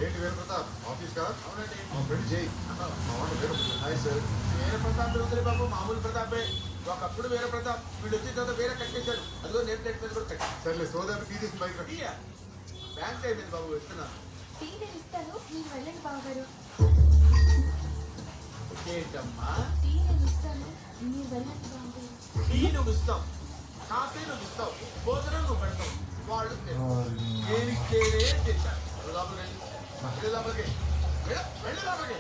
ఏంటి వీర ప్రతాప్ ఆఫీస్ కా? అవునండి. మా ఫ్రెండ్ జై మా వాడు వీర. Hi sir. వీర ప్రతాప్ వదిలే బాబు, మామూలు ప్రతాపే. ఒకప్పుడు వీర ప్రతాప్, వీళ్ళు వచ్చిన తర్వాత వేరే కట్టేశారు. అదిగో నేమ్ ప్లేట్ మీద కూడా కట్టి. సర్లే సోదాపు టీ తీసి బయట రా. బ్యాంక్ అయిపోయింది బాబు, ఇస్తున్నాను. టీ నేను ఇస్తాను, మీరు వెళ్ళండి బావగారు. ఏంటమ్మా? టీ నేను ఇస్తాను, మీరు వెళ్ళండి బావగారు. టీ నువ్వు ఇస్తావు, కాఫీ నువ్వు ఇస్తావు, భోజనం నువ్వు పెడతావు, వాళ్ళు నేను ఇచ్చేదే చేశాను. లోపలికి వెళ్ళి లోపలికి వెళ్ళి లోపలికి.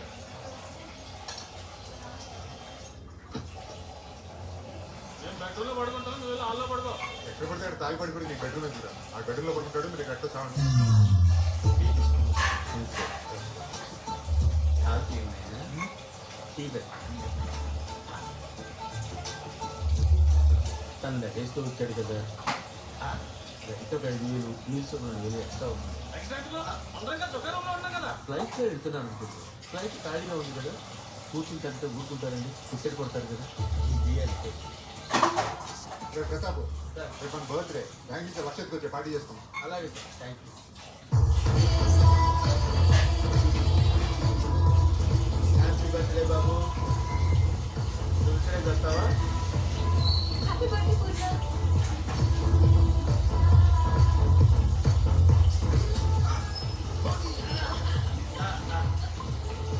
నేను బెడ్రూమ్లో పడుకుంటాను, నువ్వు వెళ్ళి హాల్లో పడుకో. ఎక్కడ పడితే అక్కడ తాగి పడి నీ బెడ్రూమ్ ఎందుకు? ఆ బెడ్రూమ్ లో పడుకుంటాడు, మీరు ఎక్కడ చావండి. తను లగేజ్తో వచ్చాడు కదా, ఎంత 5,000 మీల్స్ 2,000 ఎక్స్ట్రా ఉంది. ఫ్లైట్లో వెళ్తున్నాను అనుకుంటున్నాను. ఫ్లైట్ ఖాళీగా ఉంది కదా, కూర్చుంటే అంతా ఊరుకుంటారండి, టికెట్ కొడతారు కదా. ఇది అంటే ప్రతాప్ రేపు మన బర్త్డే, బ్యాంక్ నుంచి లక్షకు వచ్చే పార్టీ చేస్తాం. అలాగే sir, thank you. Happy birthday బాబు. నువ్వు ఇక్కడే చేస్తావా? Happy birthday Pooja.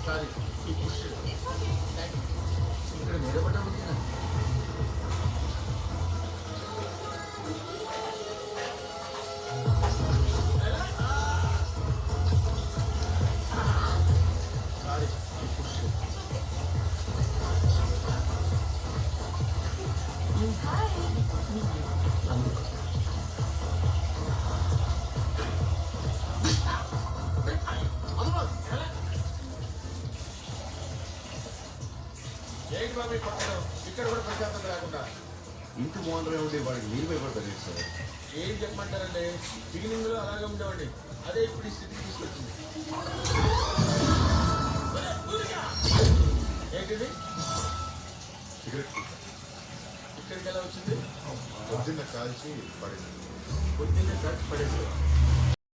సారీ, ఈ పుష్. ఇక్కడ మీద పడ్డా సారీ, ఈ పుష్. హాయ్. అందుకు ఏంటి బాబు ఈ పక్కన? ఇక్కడ కూడా ప్రశాంతత లేకుండా. ఇంటి బాగుండరే ఉండి వాడికి నీరు భయపడతారు సార్. ఏం చెప్పమంటారండి, బిగినింగ్ లో అలాగే ఉండేవాడి, అదే ఇప్పుడు ఈ స్థితికి తీసుకొచ్చింది. ఏంటిది? సిగరెట్ ఇక్కడికి ఎలా వచ్చింది? పొద్దున్న కాల్చి పడింది. పొద్దున్నే ఖర్చు పడేది.